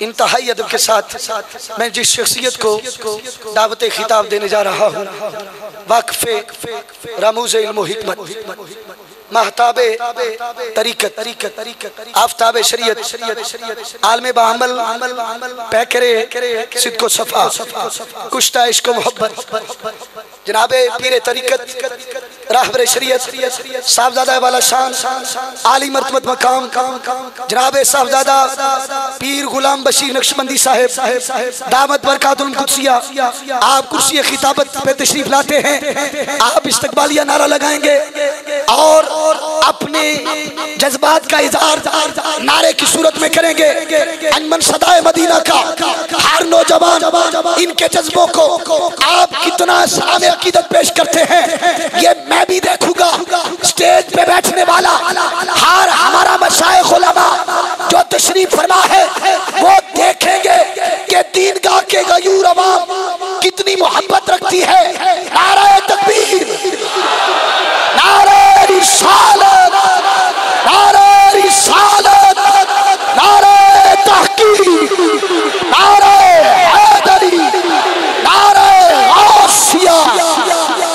انتہائی ادب کے ساتھ میں جس شخصیت کو دعوت خطاب دینے جا رہا ہوں، واقف رموز علم و حکمت، محتاب طریقت، آفتاب شریعت، عالم بعمل، پیکرے صدق و صفا، کشتہ عشق و محبت، جناب پیر طریقت، راہبر شریعت، صاحبزادہ والا شان، عالی مرتبت مقام، جناب صاحبزادہ پیر غلام بشیر نقشبندی صاحب، دامت برکات القدسیہ، آپ کرسی خطابت پہ تشریف لاتے ہیں، آپ استقبالیہ نعرہ لگائیں گے اور اپنے جذبات کا اظہار نعرے کی صورت میں کریں گے۔ انجمن صدائے مدینہ کا ہر نوجوان ان کے جذبوں کو آپ کتنا سلام عقیدت پیش کرتے ہیں یہ میں بھی دیکھوں گا۔ سٹیج پہ بیٹھنے والا ہر ہمارا مشائخ علماء جو تشریف فرما ہے وہ دیکھیں گے کہ دین گاہ کے غیور عوام کتنی محبت رکھتی ہے۔ نعرہ تکبیر، نعرہ رسالت، نعرہ رسالت، نعرہ تحقیق، نعرہ حیدری، نعرہ غوثیہ،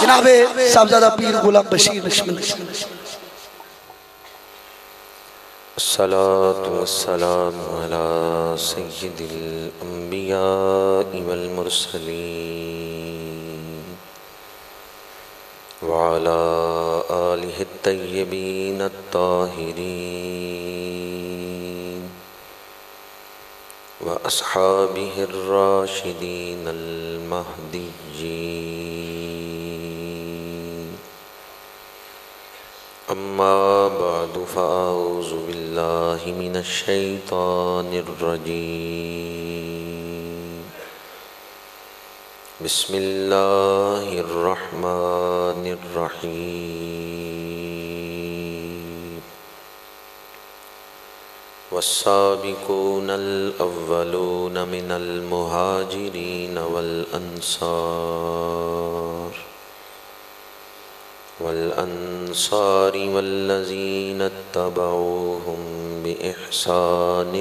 جناب صاحبزادہ پیر غلام بشیر نقشبندی۔ الصلاة والسلام على سيد الأنبياء والمرسلين وعلى آله الطيبين الطاهرين وأصحابه الراشدين المهديين، أما بعد فأعوذ بالله من الشيطان الرجيم، بسم الله الرحمن الرحيم، والسابقون الأولون من المهاجرين والأنصار والذين اتبعوهم بإحسان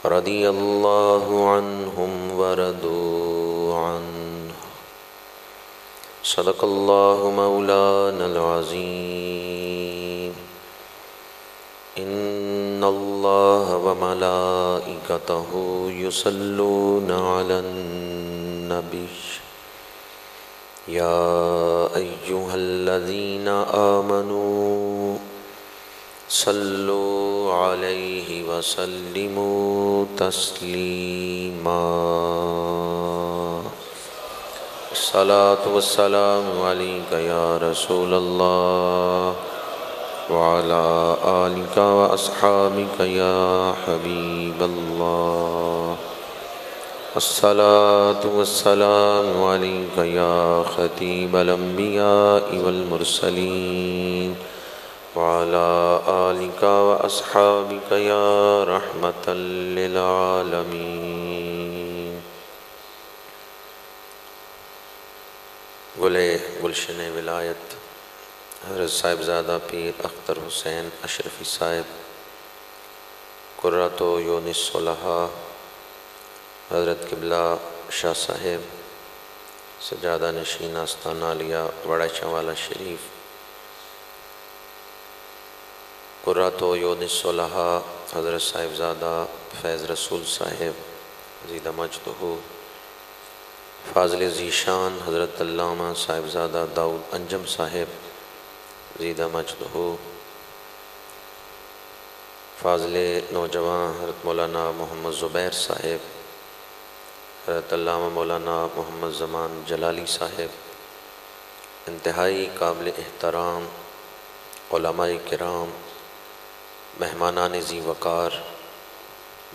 رضي الله عنهم ورضوا عنه، صدق الله مولانا العظيم، إن الله وملائكته يصلون على النبي، يا أيها الذين آمنوا صلوا عليه وسلموا تسليما، الصلاة والسلام عليك يا رسول الله وعلى آلك وأصحابك يا حبيب الله، الصلاة والسلام عليك يا خطيب الأنبياء والمرسلين وعلى آلك وأصحابك يا رحمة للعالمين۔ گلشن ولایت حضرت صاحبزادہ پیر اختر حسین اشرفی صاحب، قرۃ یونس صلحہ حضرت قبلہ شاہ صاحب، سجادہ نشین آستانہ عالیہ وڑا چوالا شریف، قرۃ یونس صلحہ حضرت صاحبزادہ فیض رسول صاحب زیدہ مجدہ، فاضل ذیشان حضرت علامہ صاحبزادہ داؤد انجم صاحب زیدہ مجدہ، فاضل نوجوان حضرت مولانا محمد زبیر صاحب، حضرت علامہ مولانا محمد زمان جلالی صاحب، انتہائی قابل احترام علماء کرام، مہمانان ذی وقار،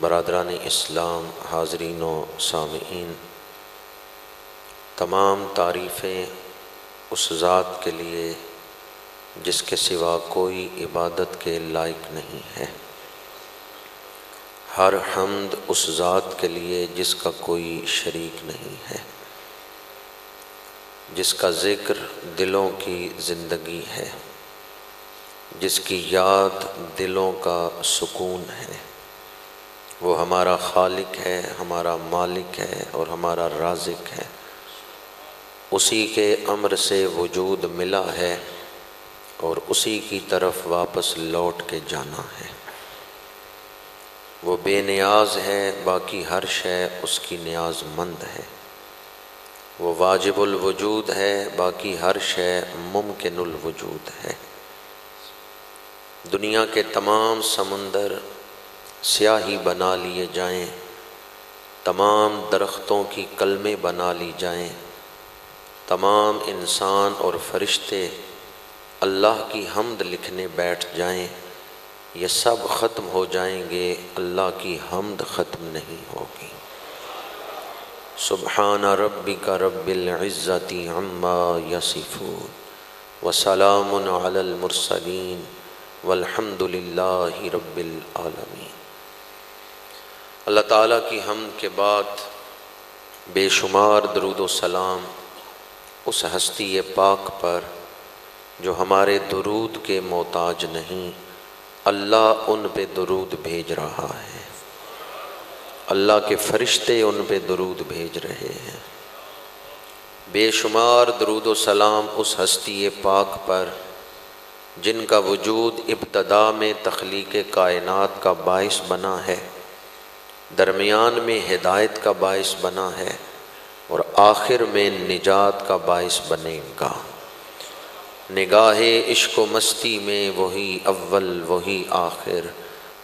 برادران اسلام، حاضرین و سامعین، تمام تعریفیں اس ذات کے لیے جس کے سوا کوئی عبادت کے لائق نہیں ہے، ہر حمد اس ذات کے لیے جس کا کوئی شریک نہیں ہے، جس کا ذکر دلوں کی زندگی ہے، جس کی یاد دلوں کا سکون ہے، وہ ہمارا خالق ہے، ہمارا مالک ہے اور ہمارا رازق ہے۔ اسی کے امر سے وجود ملا ہے اور اسی کی طرف واپس لوٹ کے جانا ہے۔ وہ بے نیاز ہے، باقی ہر شے اس کی نیاز مند ہے۔ وہ واجب الوجود ہے، باقی ہر شے ممکن الوجود ہے۔ دنیا کے تمام سمندر سیاہی بنا لیے جائیں، تمام درختوں کی کلمیں بنا لی جائیں، تمام انسان اور فرشتے اللہ کی حمد لکھنے بیٹھ جائیں، یہ سب ختم ہو جائیں گے، اللہ کی حمد ختم نہیں ہوگی۔ سبحان ربک رب العزت عما یصفون وسلام علی المرسلین والحمد للہ رب العالمین۔ اللہ تعالیٰ کی حمد کے بعد بے شمار درود و سلام اس ہستی پاک پر جو ہمارے درود کے محتاج نہیں، اللہ ان پہ درود بھیج رہا ہے، اللہ کے فرشتے ان پہ درود بھیج رہے ہیں۔ بے شمار درود و سلام اس ہستی پاک پر جن کا وجود ابتدا میں تخلیق کائنات کا باعث بنا ہے، درمیان میں ہدایت کا باعث بنا ہے اور آخر میں نجات کا باعث بنے گا۔ نگاہ عشق و مستی میں وہی اول وہی آخر،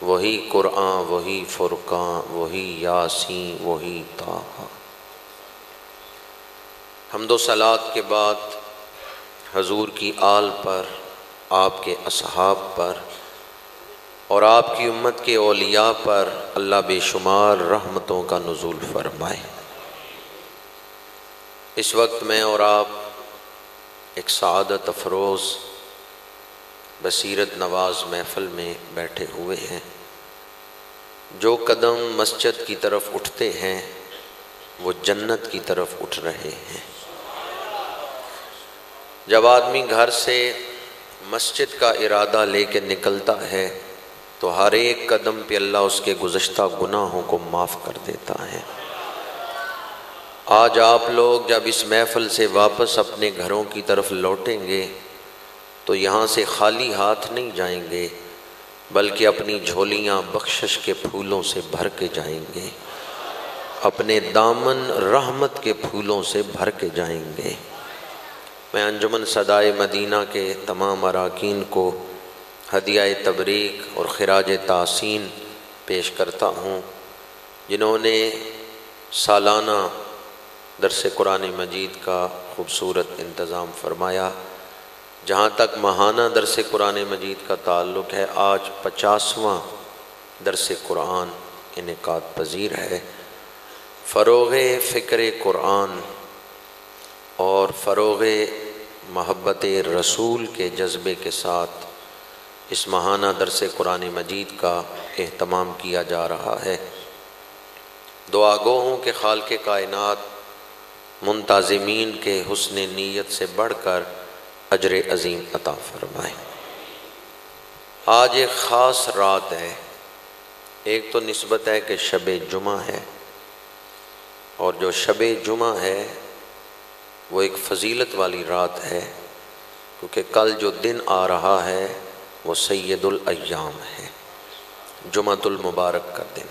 وہی قرآن وہی فرقان وہی یاسین وہی طٰہٰ۔ حمد و صلوات کے بعد حضور کی آل پر، آپ کے اصحاب پر اور آپ کی امت کے اولیاء پر اللہ بے شمار رحمتوں کا نزول فرمائے۔ اس وقت میں اور آپ ایک سعادت افروز بصیرت نواز محفل میں بیٹھے ہوئے ہیں۔ جو قدم مسجد کی طرف اٹھتے ہیں وہ جنت کی طرف اٹھ رہے ہیں۔ جب آدمی گھر سے مسجد کا ارادہ لے کے نکلتا ہے تو ہر ایک قدم پہ اللہ اس کے گزشتہ گناہوں کو معاف کر دیتا ہے۔ آج آپ لوگ جب اس محفل سے واپس اپنے گھروں کی طرف لوٹیں گے تو یہاں سے خالی ہاتھ نہیں جائیں گے، بلکہ اپنی جھولیاں بخشش کے پھولوں سے بھر کے جائیں گے، اپنے دامن رحمت کے پھولوں سے بھر کے جائیں گے۔ میں انجمن صدائے مدینہ کے تمام اراکین کو ہدیہ تبریک اور خراج تحسین پیش کرتا ہوں، جنہوں نے سالانہ درس قرآن مجید کا خوبصورت انتظام فرمایا۔ جہاں تک ماہانہ درس قرآن مجید کا تعلق ہے، آج 50واں درس قرآن انعقاد پذیر ہے۔ فروغ فکر قرآن اور فروغ محبت رسول کے جذبے کے ساتھ اس ماہانہ درس قرآن مجید کا اہتمام کیا جا رہا ہے۔ دعا گو ہوں کہ خالق کائنات منتظمین کے حسن نیت سے بڑھ کر اجر عظیم عطا فرمائے۔ آج ایک خاص رات ہے۔ ایک تو نسبت ہے کہ شب جمعہ ہے، اور جو شب جمعہ ہے وہ ایک فضیلت والی رات ہے، کیونکہ کل جو دن آ رہا ہے وہ سید الایام ہے، جمعۃ المبارک کا دن۔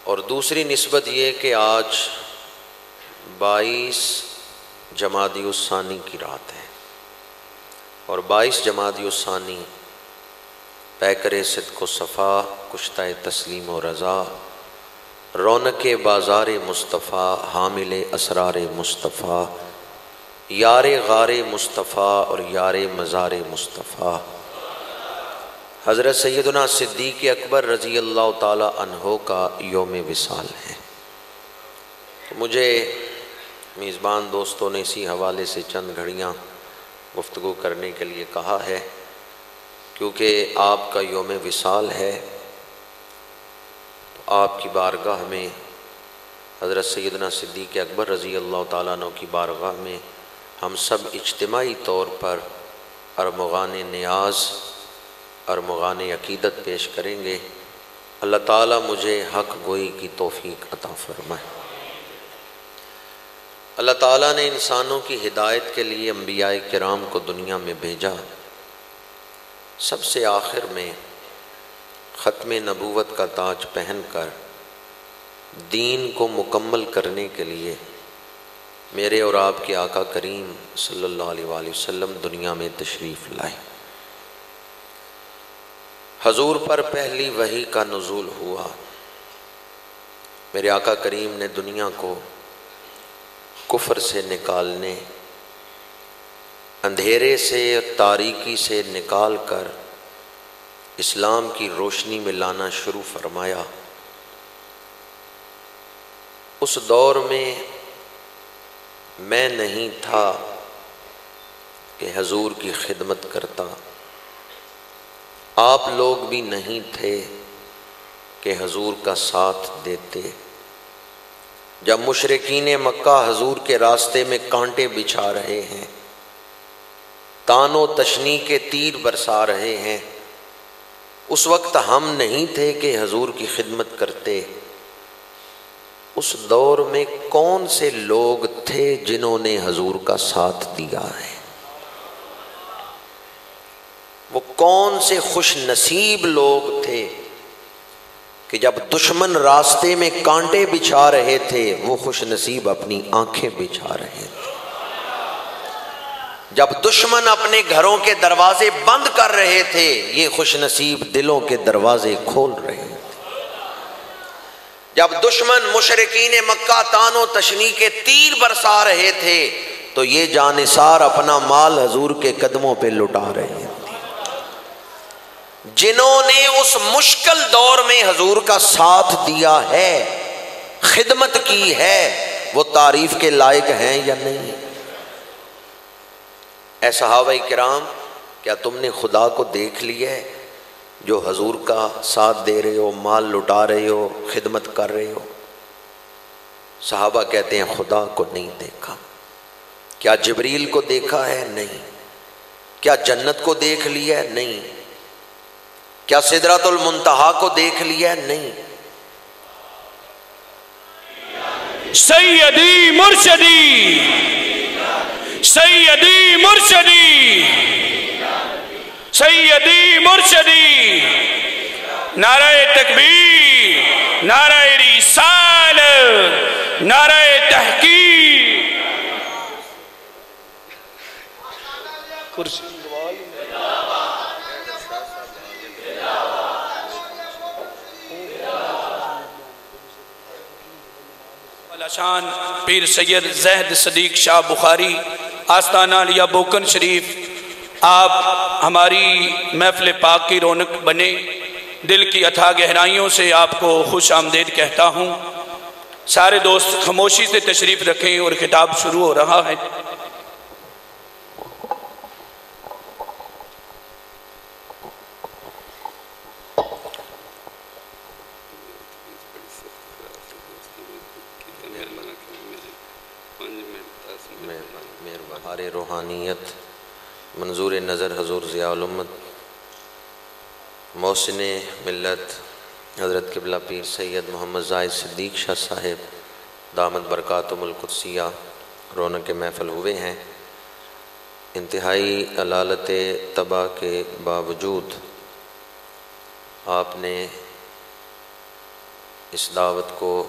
اور دوسری نسبت یہ کہ آج 22 جمادی الثانی کی رات ہے، اور 22 جمادی الثانی پیکر صدق و صفا، کشتہ تسلیم و رضا، رونق بازار مصطفیٰ، حامل اسرار مصطفیٰ، یار غار مصطفیٰ اور یار مزار مصطفیٰ، حضرت سیدنا صدیق اکبر رضی اللہ تعالی عنہ کا یوم وصال ہے۔ مجھے میزبان دوستوں نے اسی حوالے سے چند گھڑیاں گفتگو کرنے کے لیے کہا ہے، کیونکہ آپ کا یوم وصال ہے، تو آپ کی بارگاہ میں، حضرت سیدنا صدیق اکبر رضی اللہ تعالیٰ عنہ کی بارگاہ میں ہم سب اجتماعی طور پر ارمغان نیاز ارمغان عقیدت پیش کریں گے۔ اللہ تعالیٰ مجھے حق گوئی کی توفیق عطا فرمائے۔ اللہ تعالیٰ نے انسانوں کی ہدایت کے لیے انبیاء کرام کو دنیا میں بھیجا، سب سے آخر میں ختم نبوت کا تاج پہن کر دین کو مکمل کرنے کے لیے میرے اور آپ کے آقا کریم صلی اللہ علیہ وآلہ وسلم دنیا میں تشریف لائے۔ حضور پر پہلی وحی کا نزول ہوا۔ میرے آقا کریم نے دنیا کو کفر سے نکالنے، اندھیرے سے تاریکی سے نکال کر اسلام کی روشنی میں لانا شروع فرمایا۔ اس دور میں نہیں تھا کہ حضور کی خدمت کرتا، آپ لوگ بھی نہیں تھے کہ حضور کا ساتھ دیتے۔ جب مشرکین مکہ حضور کے راستے میں کانٹے بچھا رہے ہیں، تان و تشنی کے تیر برسا رہے ہیں، اس وقت ہم نہیں تھے کہ حضور کی خدمت کرتے۔ اس دور میں کون سے لوگ تھے جنہوں نے حضور کا ساتھ دیا ہے؟ وہ کون سے خوش نصیب لوگ تھے کہ جب دشمن راستے میں کانٹے بچھا رہے تھے وہ خوش نصیب اپنی آنکھیں بچھا رہے تھے۔ جب دشمن اپنے گھروں کے دروازے بند کر رہے تھے یہ خوش نصیب دلوں کے دروازے کھول رہے تھے۔ جب دشمن مشرکین مکہ تان و تشنی کے تیر برسا رہے تھے تو یہ جانثار اپنا مال حضور کے قدموں پہ لٹا رہے تھے۔ جنہوں نے اس مشکل دور میں حضور کا ساتھ دیا ہے، خدمت کی ہے، وہ تعریف کے لائق ہیں یا نہیں؟ اے صحابہ کرام، کیا تم نے خدا کو دیکھ لیا ہے جو حضور کا ساتھ دے رہے ہو، مال لٹا رہے ہو، خدمت کر رہے ہو؟ صحابہ کہتے ہیں خدا کو نہیں دیکھا۔ کیا جبریل کو دیکھا ہے؟ نہیں۔ کیا جنت کو دیکھ لیا ہے؟ نہیں۔ کیا سدرۃ المنتہا کو دیکھ لیا ہے؟ نہیں۔ سیدی مرشدی، سیدی مرشدی، سیدی مرشدی، نعرہ تکبیر، نعرہ رسالت، نعرہ تحقیق۔ کرسی شان پیر سید زہد صدیق شاہ بخاری آستانہ علیہ بوکن شریف، آپ ہماری محفل پاک کی رونق بنے۔ دل کی اتھا گہرائیوں سے آپ کو خوش آمدید کہتا ہوں۔ سارے دوست خاموشی سے تشریف رکھیں اور خطاب شروع ہو رہا ہے۔ روحانیت منظور نظر حضور ضیاء الامت محسن ملت حضرت قبلہ پیر سید محمد زاہد صدیق شاہ صاحب دامت برکاتہم القدسیہ رونق محفل ہوئے ہیں۔ انتہائی علالت طبع کے باوجود آپ نے اس دعوت کو،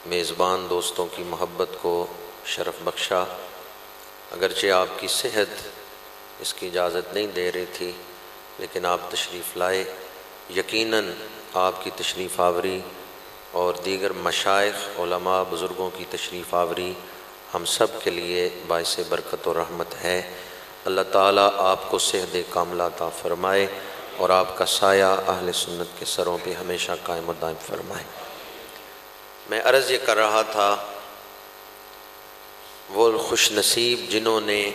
میزبان دوستوں کی محبت کو شرف بخشا۔ اگرچہ آپ کی صحت اس کی اجازت نہیں دے رہی تھی، لیکن آپ تشریف لائے۔ یقیناً آپ کی تشریف آوری اور دیگر مشائخ علماء بزرگوں کی تشریف آوری ہم سب کے لیے باعث برکت و رحمت ہے۔ اللہ تعالیٰ آپ کو صحت کاملہ عطا فرمائے اور آپ کا سایہ اہل سنت کے سروں پہ ہمیشہ قائم و دائم فرمائے۔ میں عرض یہ کر رہا تھا، وہ خوش نصیب جنہوں نے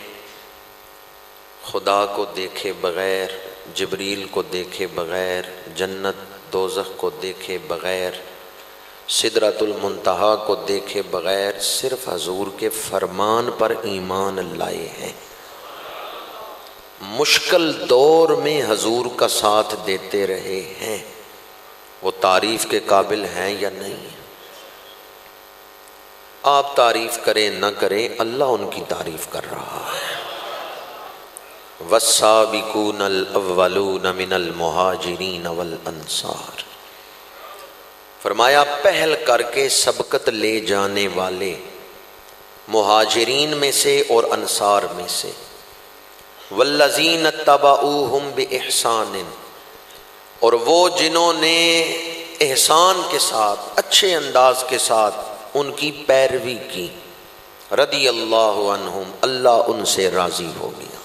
خدا کو دیکھے بغیر، جبریل کو دیکھے بغیر، جنت دوزخ کو دیکھے بغیر، سدرۃ المنتہا کو دیکھے بغیر صرف حضور کے فرمان پر ایمان لائے ہیں۔ مشکل دور میں حضور کا ساتھ دیتے رہے ہیں، وہ تعریف کے قابل ہیں یا نہیں؟ آپ تعریف کریں نہ کریں، اللہ ان کی تعریف کر رہا ہے۔ والسابقون الاولون من المہاجرین والانصار، فرمایا پہل کر کے سبقت لے جانے والے مہاجرین میں سے اور انصار میں سے، والذین اتبعوہم بإحسان، اور وہ جنہوں نے احسان کے ساتھ اچھے انداز کے ساتھ ان کی پیروی کی، رضی اللہ عنہم، اللہ ان سے راضی ہو گیا،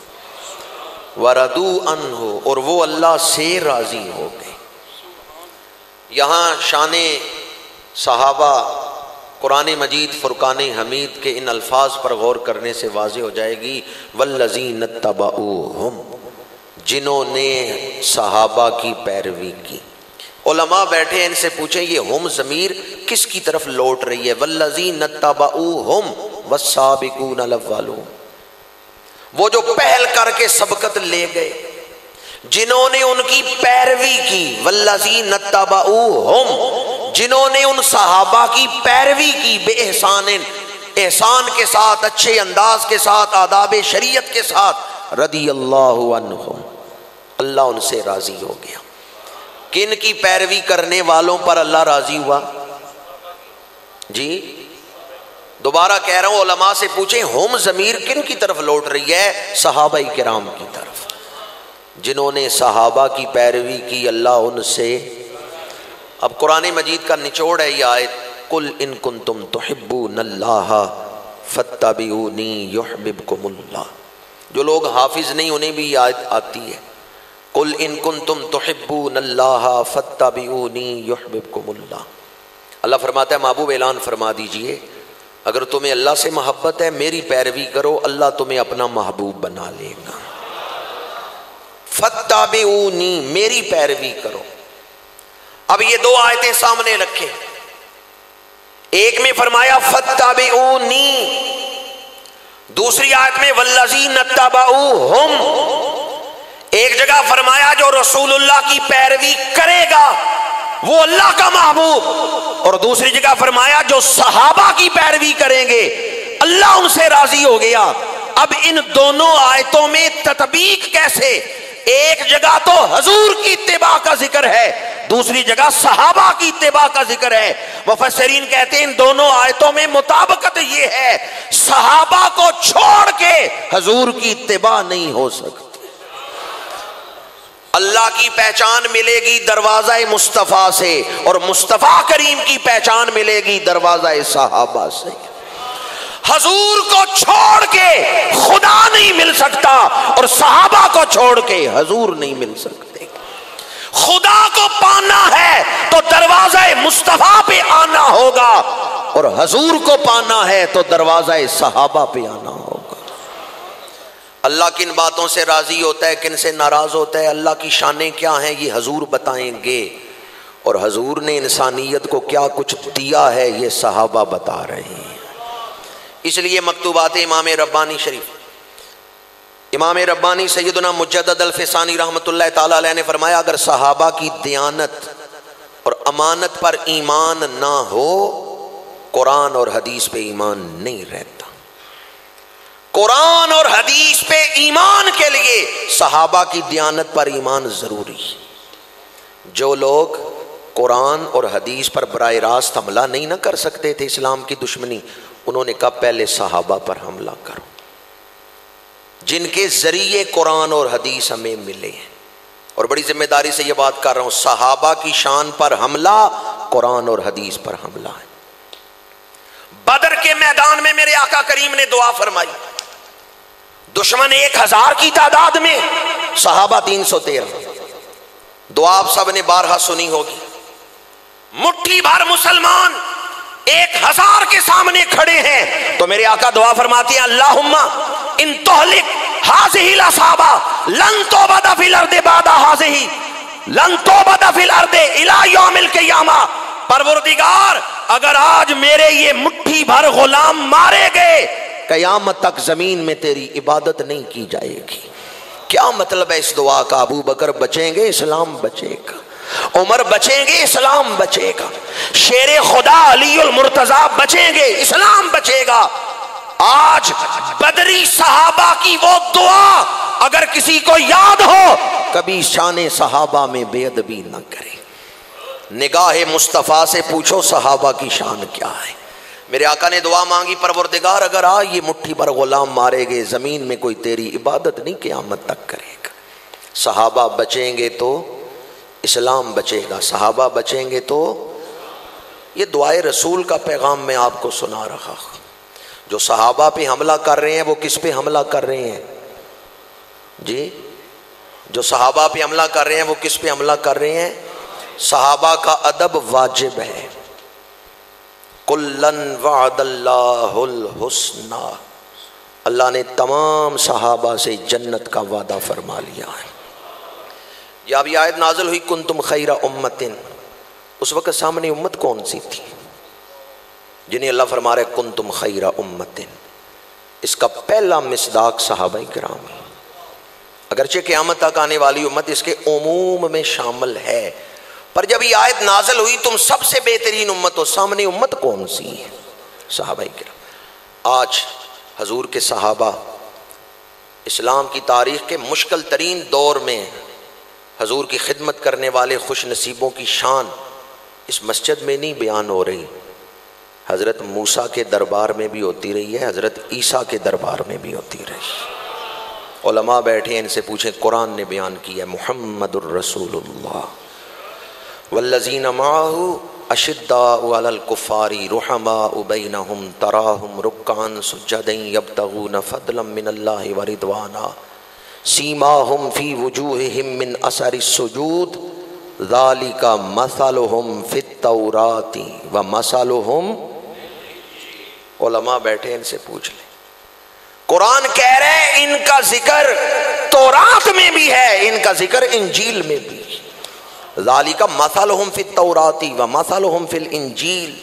وردوا عنہ، اور وہ اللہ سے راضی ہو گئے۔ یہاں شان صحابہ قرآن مجید فرقان حمید کے ان الفاظ پر غور کرنے سے واضح ہو جائے گی، والذین اتبعوہم، جنہوں نے صحابہ کی پیروی کی۔ علماء بیٹھے ہیں، ان سے پوچھیں یہ ہم ضمیر کس کی طرف لوٹ رہی ہے؟ والذین اتبعوہم والسابقون الاولون، وہ جو پہل کر کے سبقت لے گئے، جنہوں نے ان کی پیروی کی، والذین اتبعوہم، جنہوں نے ان صحابہ کی پیروی کی، بے احسان، احسان کے ساتھ، اچھے انداز کے ساتھ، آداب شریعت کے ساتھ، رضی اللہ عنہم، اللہ ان سے راضی ہو گیا۔ کن کی پیروی کرنے والوں پر اللہ راضی ہوا؟ جی دوبارہ کہہ رہا ہوں، علماء سے پوچھیں ہم ضمیر کن کی طرف لوٹ رہی ہے؟ صحابہ کرام کی طرف، جنہوں نے صحابہ کی پیروی کی، اللہ ان سے۔ اب قرآن مجید کا نچوڑ ہے یہ آیت، قل ان کنتم تحبون اللہ فاتبعونی یحببکم اللہ۔ جو لوگ حافظ نہیں انہیں بھی یہ آیت آتی ہے، قل ان کنتم تحبون اللہ فاتبعونی یحببکم اللہ۔ اللہ فرماتا ہے محبوب اعلان فرما دیجئے اگر تمہیں اللہ سے محبت ہے میری پیروی کرو، اللہ تمہیں اپنا محبوب بنا لے گا۔ فاتبعونی، میری پیروی کرو۔ اب یہ دو آیتیں سامنے رکھیں، ایک میں فرمایا فاتبعونی، دوسری آیت میں والذین اتبعوہم۔ ایک جگہ فرمایا جو رسول اللہ کی پیروی کرے گا وہ اللہ کا محبوب، اور دوسری جگہ فرمایا جو صحابہ کی پیروی کریں گے اللہ ان سے راضی ہو گیا۔ اب ان دونوں آیتوں میں تطبیق کیسے؟ ایک جگہ تو حضور کی اتباع کا ذکر ہے، دوسری جگہ صحابہ کی اتباع کا ذکر ہے۔ مفسرین کہتے ہیں ان دونوں آیتوں میں مطابقت یہ ہے، صحابہ کو چھوڑ کے حضور کی اتباع نہیں ہو سکتی۔ اللہ کی پہچان ملے گی دروازہ مصطفیٰ سے، اور مصطفیٰ کریم کی پہچان ملے گی دروازہ صحابہ سے۔ حضور کو چھوڑ کے خدا نہیں مل سکتا، اور صحابہ کو چھوڑ کے حضور نہیں مل سکتے۔ خدا کو پانا ہے تو دروازہ مصطفیٰ پہ آنا ہوگا، اور حضور کو پانا ہے تو دروازہ صحابہ پہ آنا ہوگا۔ اللہ کن باتوں سے راضی ہوتا ہے، کن سے ناراض ہوتا ہے، اللہ کی شانیں کیا ہیں، یہ حضور بتائیں گے، اور حضور نے انسانیت کو کیا کچھ دیا ہے یہ صحابہ بتا رہے ہیں۔ اس لیے مکتوبات امام ربانی شریف، امام ربانی سیدنا مجدد الفسانی رحمۃ اللہ تعالی علیہ نے فرمایا اگر صحابہ کی دیانت اور امانت پر ایمان نہ ہو قرآن اور حدیث پہ ایمان نہیں رہتا۔ قرآن اور حدیث پہ ایمان کے لیے صحابہ کی دیانت پر ایمان ضروری ہے۔ جو لوگ قرآن اور حدیث پر براہ راست حملہ نہیں نہ کر سکتے تھے، اسلام کی دشمنی، انہوں نے کہا پہلے صحابہ پر حملہ کرو، جن کے ذریعے قرآن اور حدیث ہمیں ملے ہیں۔ اور بڑی ذمہ داری سے یہ بات کر رہا ہوں، صحابہ کی شان پر حملہ قرآن اور حدیث پر حملہ ہے۔ بدر کے میدان میں میرے آقا کریم نے دعا فرمائی، دشمن 1000 کی تعداد میں، صحابہ 313۔ دعا آپ سب نے بارہا سنی ہوگی۔ مٹھی بھر مسلمان 1000 کے سامنے کھڑے ہیں تو میرے آقا دعا فرماتے ہیں اللہم ان تہلک ہذہ الاصحابہ لن تعبد فی الارض بعد ہذہ، لن تعبد فی الارض الی یوم القیامہ۔ پروردگار اگر آج میرے یہ مٹھی بھر غلام مارے گئے قیامت تک زمین میں تیری عبادت نہیں کی جائے گی۔ کیا مطلب ہے اس دعا کا؟ ابو بکر بچیں گے اسلام بچے گا، عمر بچیں گے اسلام بچے گا، شیر خدا علی المرتضیٰ بچیں گے اسلام بچے گا۔ آج بدری صحابہ کی وہ دعا اگر کسی کو یاد ہو، کبھی شان صحابہ میں بے ادبی نہ کرے۔ نگاہ مصطفیٰ سے پوچھو صحابہ کی شان کیا ہے۔ میرے آقا نے دعا مانگی، پروردگار اگر یہ مٹھی پر غلام مارے گے زمین میں کوئی تیری عبادت نہیں قیامت تک کرے گا۔ صحابہ بچیں گے تو اسلام بچے گا، صحابہ بچیں گے تو۔ یہ دعائے رسول کا پیغام میں آپ کو سنا رہا ہوں۔ جو صحابہ پہ حملہ کر رہے ہیں وہ کس پہ حملہ کر رہے ہیں جی؟ جو صحابہ پہ حملہ کر رہے ہیں وہ کس پہ حملہ کر رہے ہیں؟ صحابہ کا ادب واجب ہے۔ کلن وعد اللہ الحسنی، اللہ نے تمام صحابہ سے جنت کا وعدہ فرما لیا ہے۔ یا ابھی آیت نازل ہوئی کنتم خیر امت، اس وقت سامنے امت کون سی تھی جنہیں اللہ فرما رہے کنتم خیر امت؟ اس کا پہلا مصداق صحابہ کرام ہے۔ اگرچہ قیامت تک آنے والی امت اس کے عموم میں شامل ہے، پر جب یہ آیت نازل ہوئی تم سب سے بہترین امت ہو، سامنے امت کون سی ہے؟ صحابہ کرام۔ آج حضور کے صحابہ اسلام کی تاریخ کے مشکل ترین دور میں حضور کی خدمت کرنے والے خوش نصیبوں کی شان اس مسجد میں نہیں بیان ہو رہی، حضرت موسیٰ کے دربار میں بھی ہوتی رہی ہے، حضرت عیسیٰ کے دربار میں بھی ہوتی رہی۔ علماء بیٹھے ہیں، ان سے پوچھیں قرآن نے بیان کیا ہے محمد الرسول اللہ والذین معہ اشداء علی الکفار رحماء بینہم تراہم رکعا سجدا یبتغون فضلا من اللہ ورضوانا سیماہم فی وجوہہم من اثر السجود ذالک مثلہم فی التوراۃ ومثلہم۔ علماء بیٹھے ان سے پوچھ لیں، قرآن کہہ رہے ہیں ان کا ذکر تورات میں بھی ہے، ان کا ذکر انجیل میں بھی۔ ذالک مثلہم فی التوراۃ ومثلہم فی الانجیل۔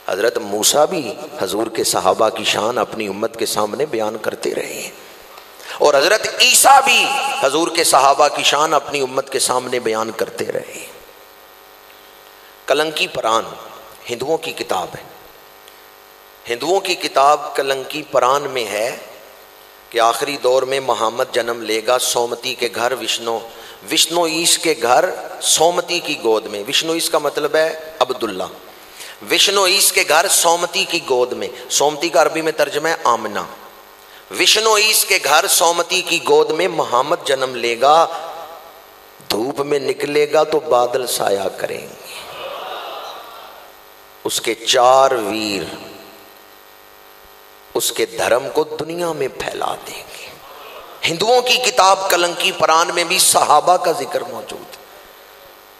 حضرت موسیٰ بھی حضور کے صحابہ کی شان اپنی امت کے سامنے بیان کرتے رہے ہیں، اور حضرت عیسیٰ بھی حضور کے صحابہ کی شان اپنی امت کے سامنے بیان کرتے رہے۔ کلنکی پران ہندوؤں کی کتاب ہے، ہندوؤں کی کتاب کلنکی پران میں ہے کہ آخری دور میں محمد جنم لے گا سومتی کے گھر وشنو ایس کے گھر سومتی کی گود میں۔ وشنو ایس کا مطلب ہے عبداللہ، وشنو ایس کے گھر سومتی کی گود میں، سومتی کا عربی میں ترجمہ ہے آمنہ۔ وشنو ایس کے گھر سومتی کی گود میں محمد جنم لے گا، دھوپ میں نکلے گا تو بادل سایہ کریں گے، اس کے 4 ویر اس کے دھرم کو دنیا میں پھیلا دیں گے۔ ہندوؤں کی کتاب کلنکی پران میں بھی صحابہ کا ذکر موجود ہے،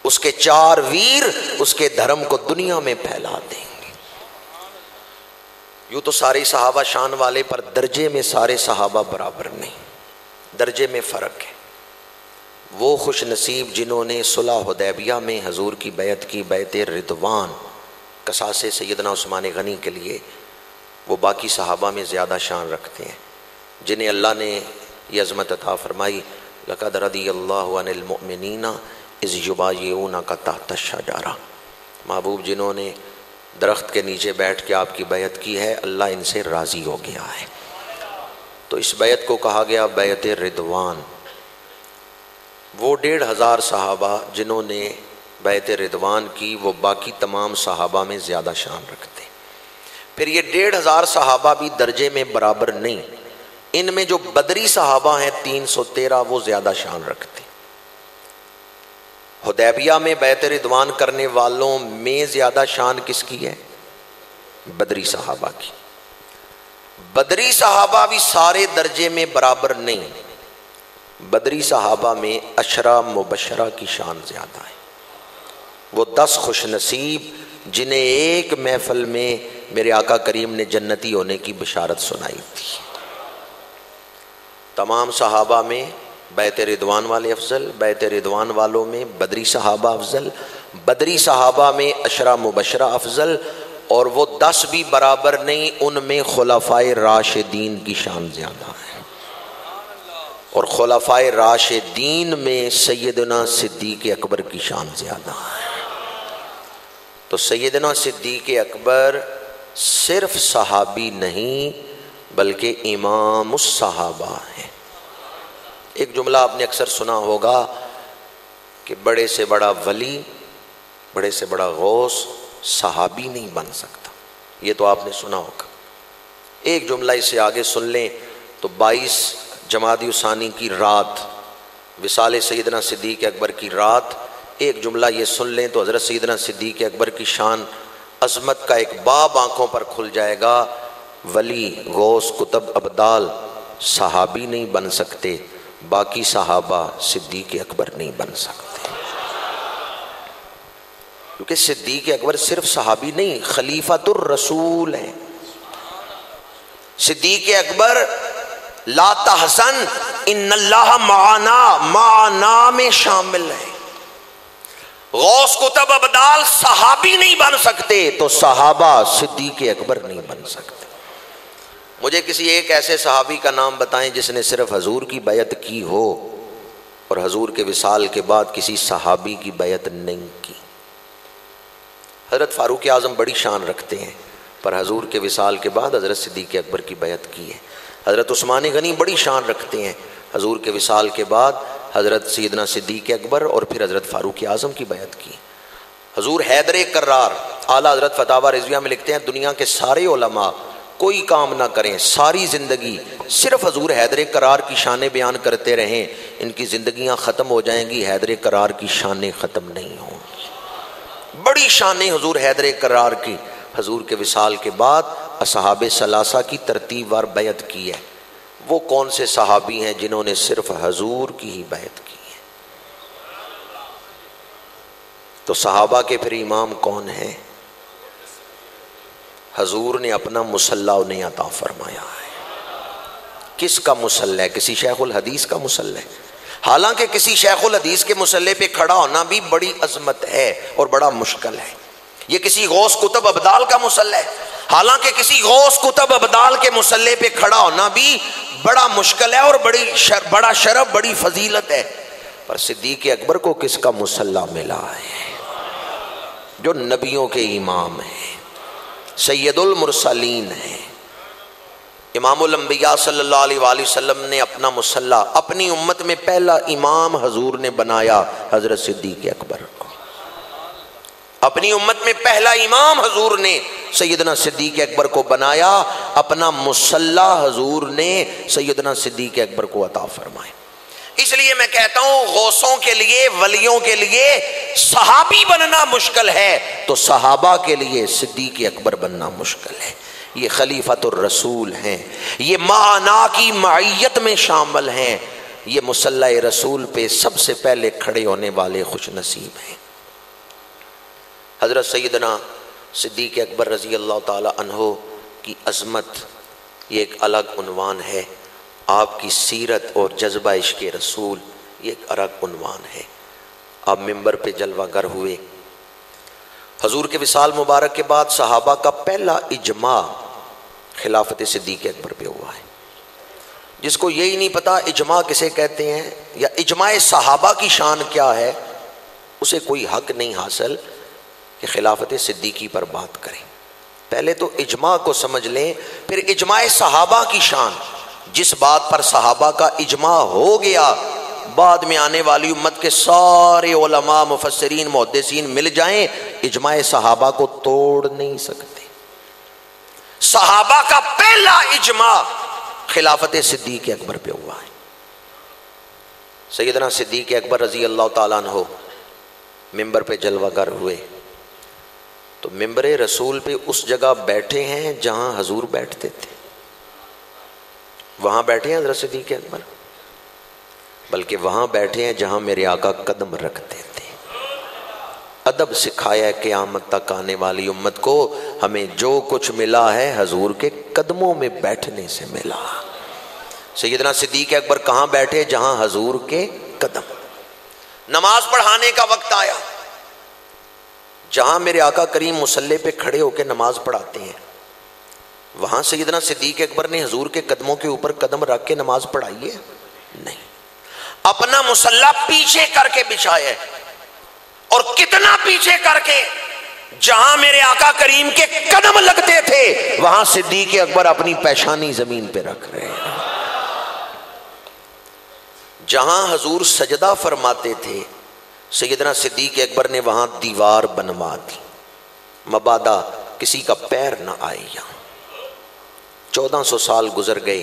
اس کے 4 ویر اس کے دھرم کو دنیا میں پھیلا دیں گے۔ یوں تو سارے صحابہ شان والے، پر درجے میں سارے صحابہ برابر نہیں، درجے میں فرق ہے۔ وہ خوش نصیب جنہوں نے صلح حدیبیہ میں حضور کی بیعت کی، بیعت رضوان قصاص سیدنا عثمان غنی کے لیے، وہ باقی صحابہ میں زیادہ شان رکھتے ہیں، جنہیں اللہ نے یہ عظمت عطا فرمائی لقد رضی اللہ عن المؤمنین اذ یبایعونک تحت الشجرہ۔ محبوب جنہوں نے درخت کے نیچے بیٹھ کے آپ کی بیعت کی ہے، اللہ ان سے راضی ہو گیا ہے۔ تو اس بیعت کو کہا گیا بیعت رضوان۔ وہ 1500 صحابہ جنہوں نے بیعت رضوان کی، وہ باقی تمام صحابہ میں زیادہ شان رکھتے ہیں۔ پھر یہ 1500 صحابہ بھی درجے میں برابر نہیں، ان میں جو بدری صحابہ ہیں 313 وہ زیادہ شان رکھتے ہیں۔ حدیبیہ میں بیعت رضوان کرنے والوں میں زیادہ شان کس کی ہے؟ بدری صحابہ کی۔ بدری صحابہ بھی سارے درجے میں برابر نہیں، بدری صحابہ میں 10 مبشرہ کی شان زیادہ ہے۔ وہ 10 خوش نصیب جنہیں ایک محفل میں میرے آقا کریم نے جنتی ہونے کی بشارت سنائی تھی۔ تمام صحابہ میں بیعت رضوان والے افضل، بیعت رضوان والوں میں بدری صحابہ افضل، بدری صحابہ میں 10 مبشرہ افضل، اور وہ 10 بھی برابر نہیں، ان میں خلفائے راشدین کی شان زیادہ ہے۔ اور خلفائے راشدین میں سیدنا صدیق اکبر کی شان زیادہ ہے۔ تو سیدنا صدیق اکبر صرف صحابی نہیں بلکہ امام الصحابہ ہیں۔ ایک جملہ آپ نے اکثر سنا ہوگا کہ بڑے سے بڑا ولی، بڑے سے بڑا غوث صحابی نہیں بن سکتا، یہ تو آپ نے سنا ہوگا۔ ایک جملہ اس سے آگے سن لیں تو 22 جمادی الثانی کی رات، وصال سیدنا صدیق اکبر کی رات، ایک جملہ یہ سن لیں تو حضرت سیدنا صدیق اکبر کی شان عظمت کا ایک باب آنکھوں پر کھل جائے گا۔ ولی، غوث، قطب، ابدال صحابی نہیں بن سکتے، باقی صحابہ صدیق اکبر نہیں بن سکتے، کیونکہ صدیق اکبر صرف صحابی نہیں، خلیفۃ الرسول ہیں۔ صدیق اکبر لا تحزن ان اللہ معنا، معنا میں شامل ہے۔ غوث، قطب، ابدال صحابی نہیں بن سکتے تو صحابہ صدیق اکبر نہیں بن سکتے۔ مجھے کسی ایک ایسے صحابی کا نام بتائیں جس نے صرف حضور کی بیعت کی ہو اور حضور کے وصال کے بعد کسی صحابی کی بیعت نہیں کی۔ حضرت فاروق اعظم بڑی شان رکھتے ہیں پر حضور کے وصال کے بعد حضرت صدیق اکبر کی بیعت کی ہے۔ حضرت عثمان غنی بڑی شان رکھتے ہیں، حضور کے وصال کے بعد حضرت سیدنا صدیق اکبر اور پھر حضرت فاروق اعظم کی بیعت کی۔ حضور حیدر کرار اعلیٰ حضرت فتاوی رضویہ میں لکھتے ہیں دنیا کے سارے علماء کوئی کام نہ کریں، ساری زندگی صرف حضور حیدر کرار کی شانیں بیان کرتے رہیں، ان کی زندگیاں ختم ہو جائیں گی، حیدر کرار کی شانیں ختم نہیں ہوں گی۔ بڑی شانیں حضور حیدر کرار کی۔ حضور کے وصال کے بعد اصحاب ثلاثہ کی ترتیب وار بیعت کی ہے۔ وہ کون سے صحابی ہیں جنہوں نے صرف حضور کی ہی بیعت کی ہے؟ تو صحابہ کے پھر امام کون ہیں؟ حضور نے اپنا مصلی انہیں عطا فرمایا ہے۔ کس کا مصلی ہے؟ کسی شیخ الحدیث کا مصلی ہے۔ حالانکہ کسی شیخ الحدیث کے مصلی پہ کھڑا ہونا بھی بڑی عظمت ہے اور بڑا مشکل ہے۔ یہ کسی غوث، قطب، ابدال کا مصلی ہے، حالانکہ کسی غوث، قطب، ابدال کے مصلی پہ کھڑا ہونا بھی بڑا مشکل ہے اور بڑا شرف، بڑی فضیلت ہے۔ پر صدیق اکبر کو کس کا مصلی ملا ہے؟ جو نبیوں کے امام ہیں، سید المرسلین ہیں۔ امام الانبیاء صلی اللہ علیہ وآلہ وسلم نے اپنا مصلی اپنی امت میں پہلا امام حضور نے بنایا حضرت صدیق اکبر کو۔ اپنی امت میں پہلا امام حضور نے سیدنا صدیق اکبر کو بنایا، اپنا مصلی حضور نے سیدنا صدیق اکبر کو عطا فرمایا۔ اس لیے میں کہتا ہوں غوثوں کے لیے، ولیوں کے لیے صحابی بننا مشکل ہے تو صحابہ کے لیے صدیق اکبر بننا مشکل ہے۔ یہ خلیفۃ الرسول ہیں، یہ معنا کی معیت میں شامل ہیں، یہ مصلی رسول پہ سب سے پہلے کھڑے ہونے والے خوش نصیب ہیں۔ حضرت سیدنا صدیق اکبر رضی اللہ تعالی عنہ کی عظمت یہ ایک الگ عنوان ہے، آپ کی سیرت اور جذبہ عشق رسول یہ ایک الگ عنوان ہے۔ آپ ممبر پہ جلوہ گر ہوئے، حضور کے وصال مبارک کے بعد صحابہ کا پہلا اجماع خلافت صدیق اکبر پہ ہوا ہے۔ جس کو یہی نہیں پتا اجماع کسے کہتے ہیں یا اجماع صحابہ کی شان کیا ہے، اسے کوئی حق نہیں حاصل کہ خلافت صدیقی پر بات کریں۔ پہلے تو اجماع کو سمجھ لیں، پھر اجماع صحابہ کی شان۔ جس بات پر صحابہ کا اجماع ہو گیا، بعد میں آنے والی امت کے سارے علماء، مفسرین، محدثین مل جائیں، اجماع صحابہ کو توڑ نہیں سکتے۔ صحابہ کا پہلا اجماع خلافت صدیق اکبر پہ ہوا ہے۔ سیدنا صدیق اکبر رضی اللہ تعالیٰ عنہ ممبر پہ جلوہ گر ہوئے تو ممبر رسول پہ اس جگہ بیٹھے ہیں جہاں حضور بیٹھتے تھے، وہاں بیٹھے ہیں حضرت صدیق اکبر، بلکہ وہاں بیٹھے ہیں جہاں میرے آقا قدم رکھتے تھے۔ ادب سکھایا ہے قیامت تک آنے والی امت کو، ہمیں جو کچھ ملا ہے حضور کے قدموں میں بیٹھنے سے ملا۔ سیدنا صدیق اکبر کہاں بیٹھے؟ جہاں حضور کے قدم۔ نماز پڑھانے کا وقت آیا، جہاں میرے آقا کریم مصلی پہ کھڑے ہو کے نماز پڑھاتے ہیں، وہاں سیدنا صدیق اکبر نے حضور کے قدموں کے اوپر قدم رکھ کے نماز پڑھائی ہے۔ نہیں. اپنا مصلی پیچھے کر کے بچھایا ہے, اور کتنا پیچھے کر کے, جہاں میرے آقا کریم کے قدم لگتے تھے وہاں صدیق اکبر اپنی پیشانی زمین پہ رکھ رہے ہیں. جہاں حضور سجدہ فرماتے تھے سیدنا صدیق اکبر نے وہاں دیوار بنوا دی, مبادا کسی کا پیر نہ آئے. یہاں 1400 سال گزر گئے,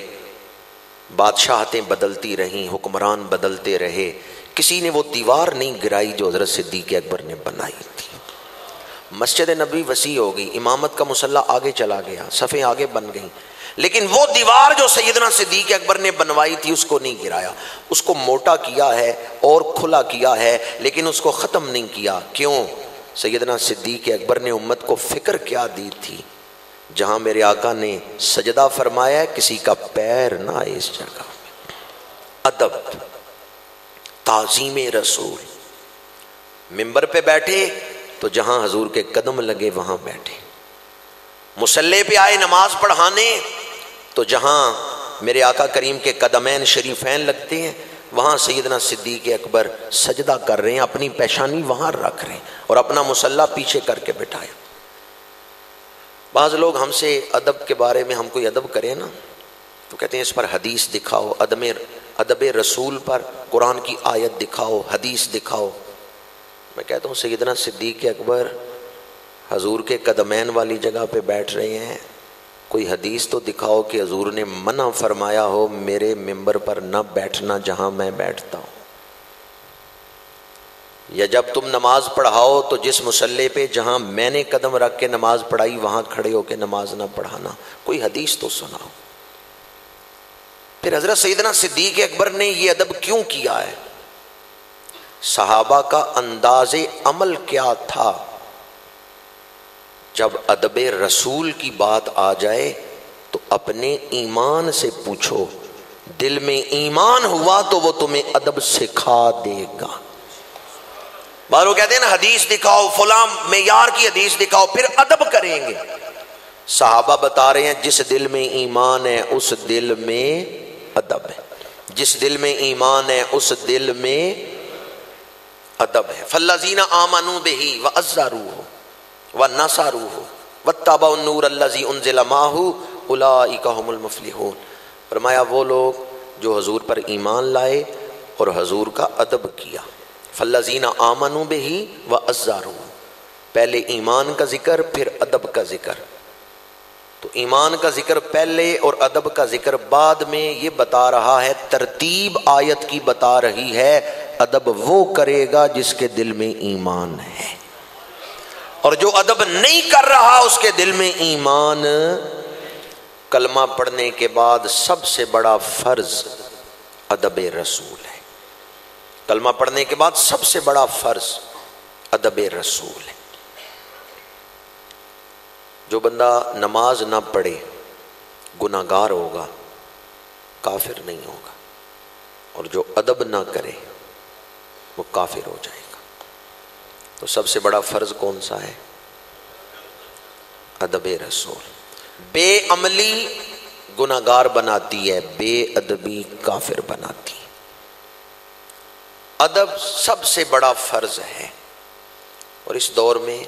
بادشاہتیں بدلتی رہیں, حکمران بدلتے رہے, کسی نے وہ دیوار نہیں گرائی جو حضرت صدیق اکبر نے بنائی تھی. مسجد نبوی وسیع ہو گئی, امامت کا مصلی آگے چلا گیا, صفیں آگے بن گئیں, لیکن وہ دیوار جو سیدنا صدیق اکبر نے بنوائی تھی اس کو نہیں گرایا. اس کو موٹا کیا ہے اور کھلا کیا ہے, لیکن اس کو ختم نہیں کیا. کیوں؟ سیدنا صدیق اکبر نے امت کو فکر کیا دی تھی, جہاں میرے آقا نے سجدہ فرمایا ہے کسی کا پیر نہ آئے اس جگہ. ادب, تعظیم رسول. منبر پہ بیٹھے تو جہاں حضور کے قدم لگے وہاں بیٹھے, مصلی پہ آئے نماز پڑھانے تو جہاں میرے آقا کریم کے قدمین شریفین لگتے ہیں وہاں سیدنا صدیق اکبر سجدہ کر رہے ہیں, اپنی پیشانی وہاں رکھ رہے ہیں اور اپنا مصلی پیچھے کر کے بٹھایا. بعض لوگ ہم سے ادب کے بارے میں, ہم کوئی ادب کریں نا تو کہتے ہیں اس پر حدیث دکھاؤ, ادب رسول پر قرآن کی آیت دکھاؤ, حدیث دکھاؤ. میں کہتا ہوں سیدنا صدیق اکبر حضور کے قدمین والی جگہ پہ بیٹھ رہے ہیں, کوئی حدیث تو دکھاؤ کہ حضور نے منع فرمایا ہو میرے ممبر پر نہ بیٹھنا جہاں میں بیٹھتا ہوں. یا جب تم نماز پڑھاؤ تو جس مصلی پہ جہاں میں نے قدم رکھ کے نماز پڑھائی وہاں کھڑے ہو کے نماز نہ پڑھانا. کوئی حدیث تو سناؤ. پھر حضرت سیدنا صدیق اکبر نے یہ ادب کیوں کیا ہے؟ صحابہ کا انداز عمل کیا تھا؟ جب ادب رسول کی بات آ جائے تو اپنے ایمان سے پوچھو, دل میں ایمان ہوا تو وہ تمہیں ادب سکھا دے گا. بارو کہتے ہیں نا حدیث دکھاؤ, فلاں معیار کی حدیث دکھاؤ, پھر ادب کریں گے. صحابہ بتا رہے ہیں جس دل میں ایمان ہے اس دل میں ادب ہے, جس دل میں ایمان ہے اس دل میں ادب ہے. فالذین آمنوا بہ وعزروہ ونصروہ واتبعوا النور الذی انزل معہ اولئک هم المفلحون. فرمایا وہ لوگ جو حضور پر ایمان لائے اور حضور کا ادب کیا. فالذین آمنوا بہ وعزروہ, پہلے ایمان کا ذکر پھر ادب کا ذکر. تو ایمان کا ذکر پہلے اور ادب کا ذکر بعد میں, یہ بتا رہا ہے ترتیب آیت کی بتا رہی ہے ادب وہ کرے گا جس کے دل میں ایمان ہے, اور جو ادب نہیں کر رہا اس کے دل میں ایمان. کلمہ پڑھنے کے بعد سب سے بڑا فرض ادب رسول ہے. کلمہ پڑھنے کے بعد سب سے بڑا فرض ادب رسول ہے. جو بندہ نماز نہ پڑھے گناہگار ہوگا, کافر نہیں ہوگا, اور جو ادب نہ کرے وہ کافر ہو جائے گا. تو سب سے بڑا فرض کون سا ہے؟ ادب رسول. بے عملی گناہگار بناتی ہے, بے ادبی کافر بناتی ہے. ادب سب سے بڑا فرض ہے. اور اس دور میں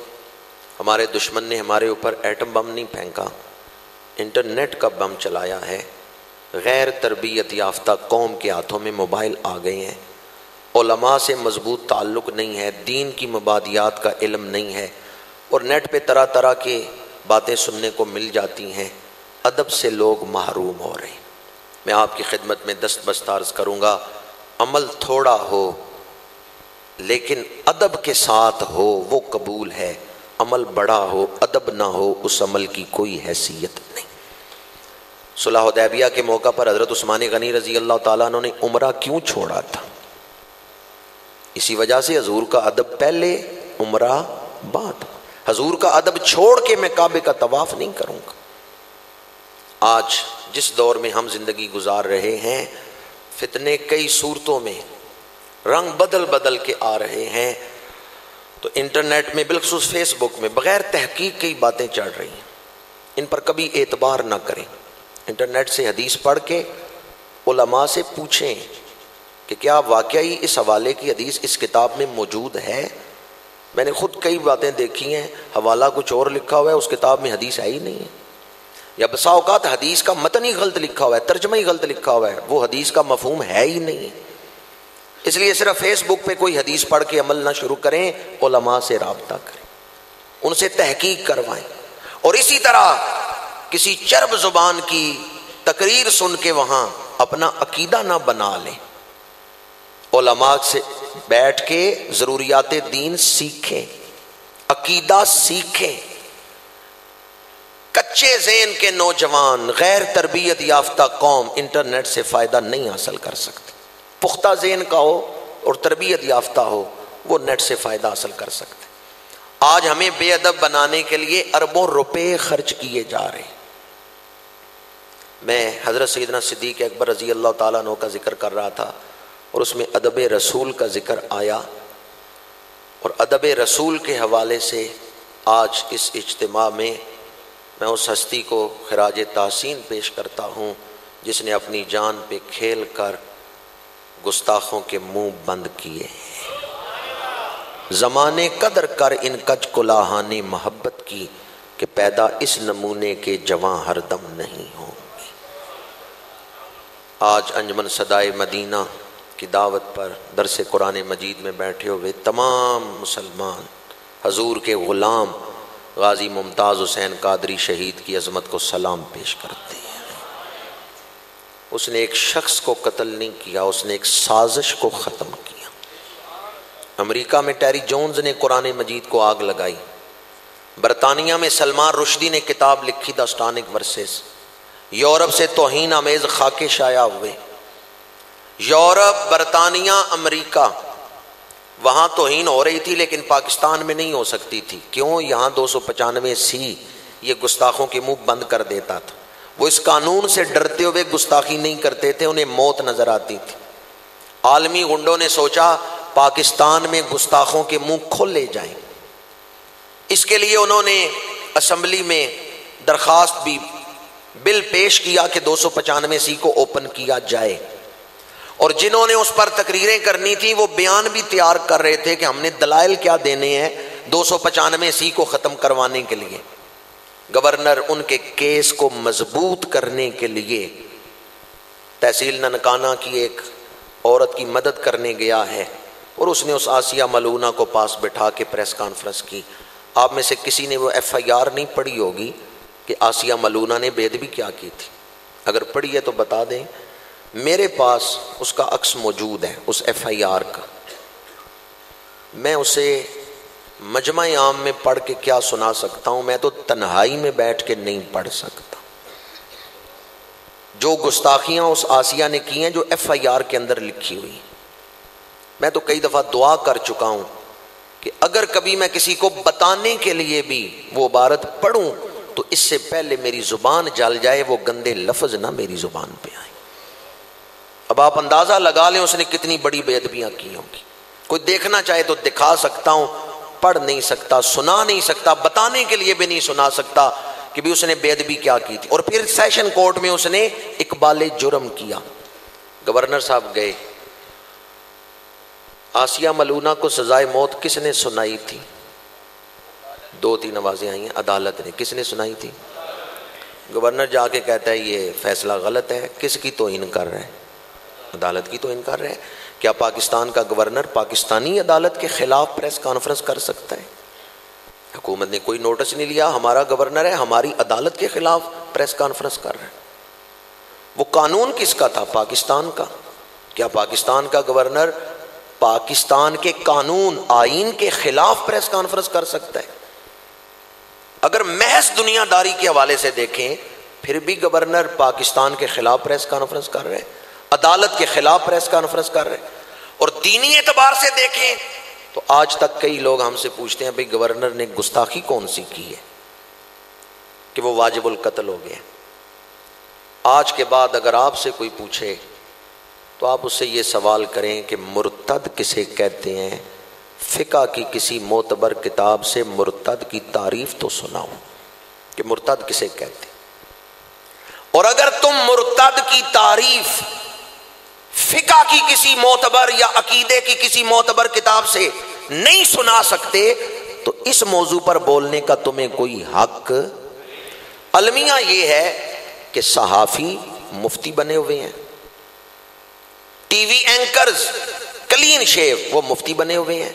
ہمارے دشمن نے ہمارے اوپر ایٹم بم نہیں پھینکا, انٹرنیٹ کا بم چلایا ہے. غیر تربیت یافتہ قوم کے ہاتھوں میں موبائل آ گئے ہیں, علماء سے مضبوط تعلق نہیں ہے, دین کی مبادیات کا علم نہیں ہے, اور نیٹ پہ طرح طرح کی باتیں سننے کو مل جاتی ہیں. ادب سے لوگ محروم ہو رہے ہیں. میں آپ کی خدمت میں دست بست عرض کروں گا, عمل تھوڑا ہو لیکن ادب کے ساتھ ہو وہ قبول ہے. عمل بڑا ہو ادب نہ ہو اس عمل کی کوئی حیثیت نہیں. صلح حدیبیہ کے موقع پر حضرت عثمان غنی رضی اللہ تعالیٰ عنہ نے عمرہ کیوں چھوڑا تھا؟ اسی وجہ سے حضور کا ادب پہلے, عمرہ بعد. حضور کا ادب چھوڑ کے میں کعبے کا طواف نہیں کروں گا. آج جس دور میں ہم زندگی گزار رہے ہیں, فتنے کئی صورتوں میں رنگ بدل بدل کے آ رہے ہیں. تو انٹرنیٹ میں بالخصوص فیس بک میں بغیر تحقیق کی باتیں چڑھ رہی ہیں, ان پر کبھی اعتبار نہ کریں. انٹرنیٹ سے حدیث پڑھ کے علماء سے پوچھیں کہ کیا واقعی اس حوالے کی حدیث اس کتاب میں موجود ہے؟ میں نے خود کئی باتیں دیکھی ہیں، حوالہ کچھ اور لکھا ہوا ہے، اس کتاب میں حدیث ہے ہی نہیں ہے، یا بسا اوقات حدیث کا متن ہی غلط لکھا ہوا ہے، ترجمہ ہی غلط لکھا ہوا ہے، وہ حدیث کا مفہوم ہے ہی نہیں ہے۔ اس لیے صرف فیس بک پہ کوئی حدیث پڑھ کے عمل نہ شروع کریں، علماء سے رابطہ کریں، ان سے تحقیق کروائیں، اور اسی طرح کسی چرب زبان کی تقریر سن کے وہاں اپنا عقیدہ نہ بنا لیں، علماء سے بیٹھ کے ضروریات دین سیکھیں، عقیدہ سیکھیں۔ کچے ذہن کے نوجوان، غیر تربیت یافتہ قوم انٹرنیٹ سے فائدہ نہیں حاصل کر سکتی، پختہ ذہن کا ہو اور تربیت یافتہ ہو وہ نیٹ سے فائدہ حاصل کر سکتے۔ آج ہمیں بے ادب بنانے کے لیے اربوں روپے خرچ کیے جا رہے ہیں۔ میں حضرت سیدنا صدیق اکبر رضی اللہ تعالیٰ عنہ کا ذکر کر رہا تھا، اور اس میں ادب رسول کا ذکر آیا، اور ادب رسول کے حوالے سے آج اس اجتماع میں میں اس ہستی کو خراج تحسین پیش کرتا ہوں جس نے اپنی جان پہ کھیل کر گستاخوں کے منہ بند کیے۔ زمانے قدر کر ان کج کلاہانی محبت کی، کہ پیدا اس نمونے کے جواں ہر دم نہیں ہوں گے۔ آج انجمن صدائے مدینہ کی دعوت پر درس قرآن مجید میں بیٹھے ہوئے تمام مسلمان حضور کے غلام غازی ممتاز حسین قادری شہید کی عظمت کو سلام پیش کرتے ہیں۔ اس نے ایک شخص کو قتل نہیں کیا، اس نے ایک سازش کو ختم کیا۔ امریکہ میں ٹیری جونز نے قرآن مجید کو آگ لگائی، برطانیہ میں سلمان رشدی نے کتاب لکھی دا اسٹانک ورسز، یورپ سے توہین آمیز خاکے شائع ہوئے، یورپ، برطانیہ، امریکہ، وہاں توہین ہو رہی تھی لیکن پاکستان میں نہیں ہو سکتی تھی۔ کیوں؟ یہاں 295 یہ گستاخوں کے منہ بند کر دیتا تھا۔ وہ اس قانون سے ڈرتے ہوئے گستاخی نہیں کرتے تھے، انہیں موت نظر آتی تھی۔ عالمی غنڈوں نے سوچا پاکستان میں گستاخوں کے منہ کھولے جائیں، اس کے لیے انہوں نے اسمبلی میں درخواست بھی بل پیش کیا کہ 295 کو اوپن کیا جائے، اور جنہوں نے اس پر تقریریں کرنی تھی وہ بیان بھی تیار کر رہے تھے کہ ہم نے دلائل کیا دینے ہیں 295 کو ختم کروانے کے لیے۔ گورنر ان کے کیس کو مضبوط کرنے کے لیے تحصیل ننکانہ کی ایک عورت کی مدد کرنے گیا ہے، اور اس نے اس آسیہ ملونہ کو پاس بٹھا کے پریس کانفرنس کی۔ آپ میں سے کسی نے وہ FIR نہیں پڑھی ہوگی کہ آسیہ ملونہ نے بے ادبی کیا کی تھی؟ اگر پڑھی ہے تو بتا دیں۔ میرے پاس اس کا عکس موجود ہے، اس FIR کا۔ میں اسے مجمع عام میں پڑھ کے کیا سنا سکتا ہوں؟ میں تو تنہائی میں بیٹھ کے نہیں پڑھ سکتا۔ جو گستاخیاں اس آسیہ نے کی ہیں جو FIR کے اندر لکھی ہوئی، میں تو کئی دفعہ دعا کر چکا ہوں کہ اگر کبھی میں کسی کو بتانے کے لیے بھی وہ عبارت پڑھوں تو اس سے پہلے میری زبان جل جائے، وہ گندے لفظ نہ میری زبان پہ آئیں۔ اب آپ اندازہ لگا لیں اس نے کتنی بڑی بے ادبیاں کی ہوں گی۔ کوئی دیکھنا چاہے تو دکھا سکتا ہوں، پڑھ نہیں سکتا، سنا نہیں سکتا، بتانے کے لیے بھی نہیں سنا سکتا کہ بھی اس نے بے ادبی کیا کی تھی۔ اور پھر سیشن کورٹ میں اس نے اقبال جرم کیا۔ گورنر صاحب گئے، آسیہ ملونہ کو سزائے موت کس نے سنائی تھی؟ 2-3 آوازیں آئی ہیں، عدالت نے۔ کس نے سنائی تھی؟ گورنر جا کے کہتا ہے یہ فیصلہ غلط ہے۔ کس کی توہین کر رہے ہیں؟ عدالت کی توہین کر رہے ہیں۔ کیا پاکستان کا گورنر پاکستانی عدالت کے خلاف پریس کانفرنس کر سکتا ہے؟ حکومت نے کوئی نوٹس نہیں لیا، ہمارا گورنر ہے، ہماری عدالت کے خلاف پریس کانفرنس کر رہے ہیں۔ وہ قانون کس کا تھا؟ پاکستان کا۔ کیا پاکستان کا گورنر پاکستان کے قانون آئین کے خلاف پریس کانفرنس کر سکتا ہے؟ اگر محض دنیا داری کے حوالے سے دیکھیں پھر بھی گورنر پاکستان کے خلاف پریس کانفرنس کر رہے ہیں، عدالت کے خلاف پریس کانفرنس کر رہے ہیں۔ اور دینی اعتبار سے دیکھیں تو آج تک کئی لوگ ہم سے پوچھتے ہیں بھئی گورنر نے گستاخی کون سی کی ہے کہ وہ واجب القتل ہو گئے۔ آج کے بعد اگر آپ سے کوئی پوچھے تو آپ اس سے یہ سوال کریں کہ مرتد کسے کہتے ہیں؟ فقہ کی کسی معتبر کتاب سے مرتد کی تعریف تو سناؤ کہ مرتد کسے کہتے ہیں۔ اور اگر تم مرتد کی تعریف فقہ کی کسی معتبر یا عقیدے کی کسی معتبر کتاب سے نہیں سنا سکتے تو اس موضوع پر بولنے کا تمہیں کوئی حق۔ المیہ یہ ہے کہ صحافی مفتی بنے ہوئے ہیں، T V anchors clean Shiv وہ مفتی بنے ہوئے ہیں۔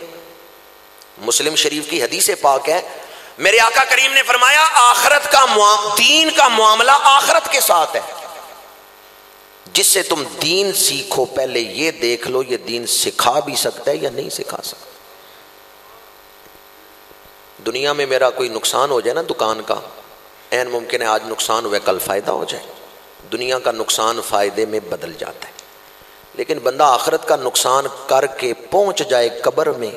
مسلم شریف کی حدیث پاک ہے، میرے آقا کریم نے فرمایا آخرت کا دین کا معاملہ آخرت کے ساتھ ہے۔ جس سے تم دین سیکھو پہلے یہ دیکھ لو یہ دین سکھا بھی سکتا ہے یا نہیں سکھا سکتا۔ دنیا میں میرا کوئی نقصان ہو جائے نا دکان کا، عین ممکن ہے آج نقصان ہوا کل فائدہ ہو جائے، دنیا کا نقصان فائدے میں بدل جاتا ہے، لیکن بندہ آخرت کا نقصان کر کے پہنچ جائے قبر میں،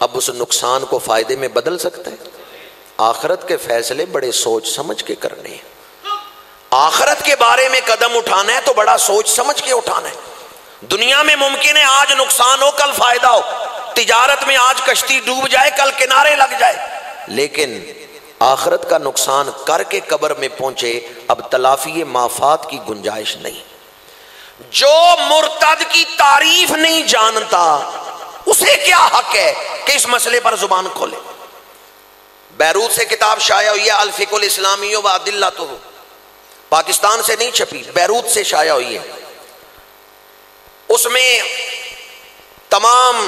اب اس نقصان کو فائدے میں بدل سکتا ہے؟ آخرت کے فیصلے بڑے سوچ سمجھ کے کرنے ہیں۔ آخرت کے بارے میں قدم اٹھانا ہے تو بڑا سوچ سمجھ کے اٹھانا ہے۔ دنیا میں ممکن ہے آج نقصان ہو کل فائدہ ہو، تجارت میں آج کشتی ڈوب جائے کل کنارے لگ جائے، لیکن آخرت کا نقصان کر کے قبر میں پہنچے اب تلافی مافات کی گنجائش نہیں۔ جو مرتد کی تعریف نہیں جانتا اسے کیا حق ہے کہ اس مسئلے پر زبان کھولے؟ بیروت سے کتاب شائع ہوئی ہے الفقہ الاسلامی و ادلتہ، پاکستان سے نہیں چھپی، بیروت سے شائع ہوئی ہے۔ اس میں تمام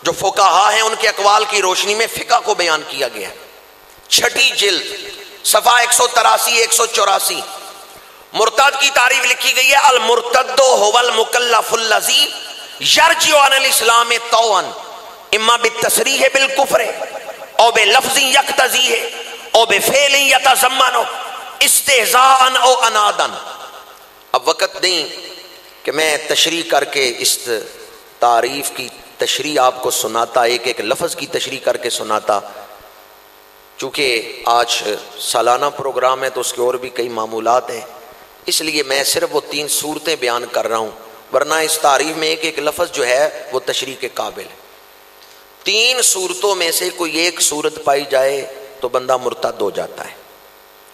جو فقہا ہیں ان کے اقوال کی روشنی میں فقہ کو بیان کیا گیا ہے۔ چھٹی جلد صفحہ 183 184 مرتد کی تعریف لکھی گئی ہے، المرتد هو المکلف الذی یرجع عن الاسلام طوعا اما بالتصریح بالکفر او بلفظ یقتضیہ او بفعل یتضمن استہزاء او عنادا۔ اب وقت نہیں کہ میں تشریح کر کے اس تعریف کی تشریح آپ کو سناتا، ایک ایک لفظ کی تشریح کر کے سناتا، چونکہ آج سالانہ پروگرام ہے تو اس کے اور بھی کئی معمولات ہیں، اس لیے میں صرف وہ 3 صورتیں بیان کر رہا ہوں، ورنہ اس تعریف میں ایک ایک لفظ جو ہے وہ تشریح کے قابل ہے۔ 3 صورتوں میں سے کوئی ایک صورت پائی جائے تو بندہ مرتد ہو جاتا ہے۔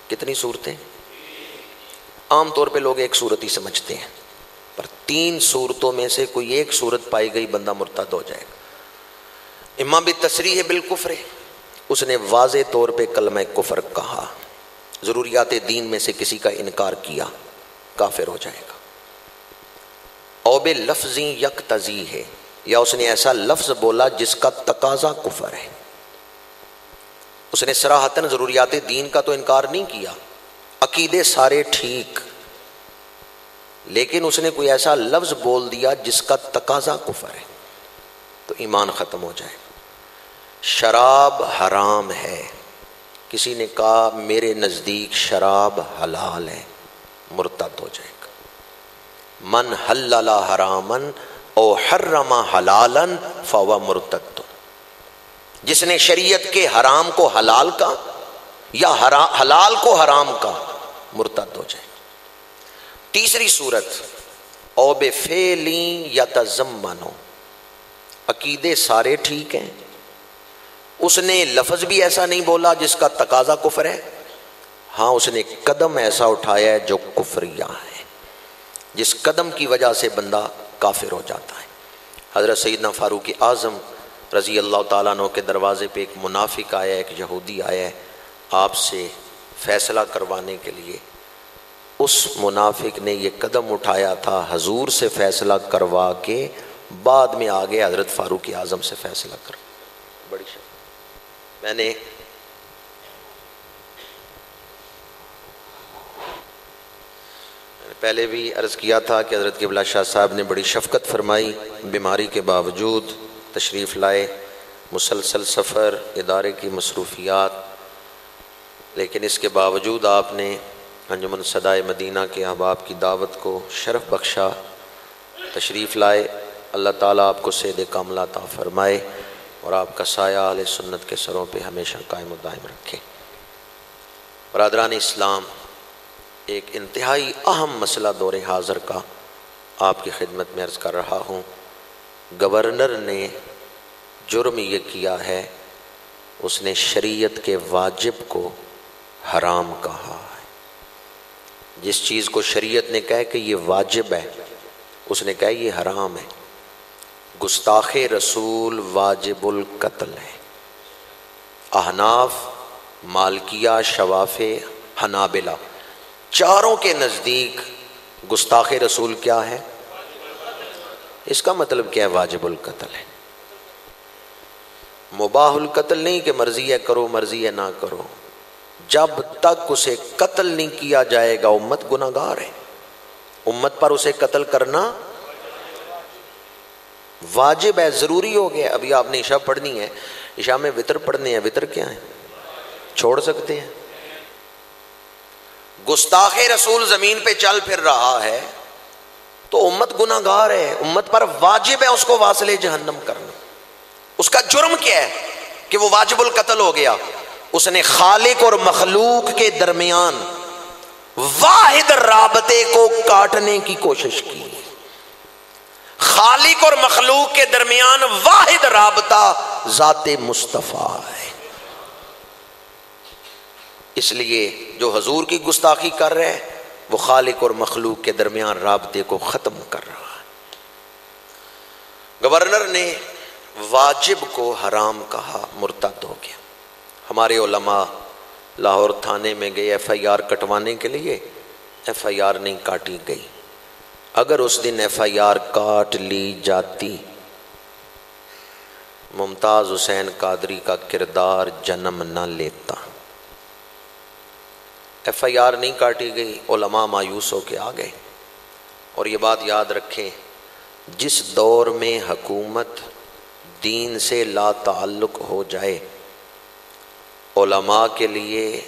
کتنی صورتیں؟ عام طور پہ لوگ ایک صورت ہی سمجھتے ہیں، پر 3 صورتوں میں سے کوئی ایک صورت پائی گئی بندہ مرتد ہو جائے گا۔ اما بالتصریح بالکفر، اس نے واضح طور پہ کلمہ کفر کہا، ضروریات دین میں سے کسی کا انکار کیا، کافر ہو جائے گا۔ او بلفظ یقتضی ہے، یا اس نے ایسا لفظ بولا جس کا تقاضا کفر ہے۔ اس نے صراحتاً ضروریات دین کا تو انکار نہیں کیا، عقیدے سارے ٹھیک، لیکن اس نے کوئی ایسا لفظ بول دیا جس کا تقاضا کفر ہے، تو ایمان ختم ہو جائے گا۔ شراب حرام ہے، کسی نے کہا میرے نزدیک شراب حلال ہے، مرتد ہو جائے گا۔ من حلل حراما او حرم حلالا فهو مرتد، جس نے شریعت کے حرام کو حلال کا یا حلال کو حرام کا، مرتد ہو جائے گا۔ تیسری صورت او بفعل یتضمن، عقیدے سارے ٹھیک ہیں، اس نے لفظ بھی ایسا نہیں بولا جس کا تقاضا کفر ہے، ہاں اس نے قدم ایسا اٹھایا ہے جو کفریہ ہے، جس قدم کی وجہ سے بندہ کافر ہو جاتا ہے۔ حضرت سیدنا فاروق اعظم رضی اللہ تعالیٰ عنہ کے دروازے پہ ایک منافق آیا، ایک یہودی آیا ہے آپ سے فیصلہ کروانے کے لیے۔ اس منافق نے یہ قدم اٹھایا تھا حضور سے فیصلہ کروا کے بعد میں آگے حضرت فاروق اعظم سے فیصلہ کر۔ بڑی شک میں نے پہلے بھی عرض کیا تھا کہ حضرت قبلہ شاہ صاحب نے بڑی شفقت فرمائی، بیماری کے باوجود تشریف لائے، مسلسل سفر، ادارے کی مصروفیات، لیکن اس کے باوجود آپ نے انجمن صدائے مدینہ کے احباب کی دعوت کو شرف بخشا، تشریف لائے۔ اللہ تعالیٰ آپ کو سید کاملہ عطا فرمائے اور آپ کا سایہ اہل سنت کے سروں پہ ہمیشہ قائم و دائم رکھے۔ برادران اسلام، ایک انتہائی اہم مسئلہ دور حاضر کا آپ کی خدمت میں عرض کر رہا ہوں۔ گورنر نے جرم یہ کیا ہے، اس نے شریعت کے واجب کو حرام کہا ہے۔ جس چیز کو شریعت نے کہا کہ یہ واجب ہے، اس نے کہا یہ حرام ہے، گستاخ رسول واجب القتل ہے۔ احناف، مالکیہ، شوافع، حنابلہ، چاروں کے نزدیک گستاخ رسول کیا ہے؟ اس کا مطلب کیا ہے؟ واجب القتل ہے۔ مباح القتل نہیں کہ مرضی ہے کرو مرضی ہے نہ کرو، جب تک اسے قتل نہیں کیا جائے گا امت گناہگار ہے، امت پر اسے قتل کرنا واجب ہے، ضروری ہو گیا۔ ابھی آپ نے عشاء پڑھنی ہے، عشاء میں وتر پڑھنے ہیں، وتر کیا ہے؟ چھوڑ سکتے ہیں؟ گستاخ رسول زمین پہ چل پھر رہا ہے تو امت گناہگار ہے، امت پر واجب ہے اس کو واصل جہنم کرنا۔ اس کا جرم کیا ہے کہ وہ واجب القتل ہو گیا؟ اس نے خالق اور مخلوق کے درمیان واحد رابطے کو کاٹنے کی کوشش کی۔ خالق اور مخلوق کے درمیان واحد رابطہ ذات مصطفیٰ ہے۔ اس لیے جو حضور کی گستاخی کر رہے ہیں وہ خالق اور مخلوق کے درمیان رابطے کو ختم کر رہا ہے۔ گورنر نے واجب کو حرام کہا، مرتد ہو گیا۔ ہمارے علماء لاہور تھانے میں گئے ایف آئی آر کٹوانے کے لیے، ایف آئی آر نہیں کاٹی گئی۔ اگر اس دن ایف آئی آر کاٹ لی جاتی ممتاز حسین قادری کا کردار جنم نہ لیتا۔ ایف آئی آر نہیں کاٹی گئی، علماء مایوس ہو کے آ گئے۔ اور یہ بات یاد رکھیں، جس دور میں حکومت دین سے لا تعلق ہو جائے، علماء کے لیے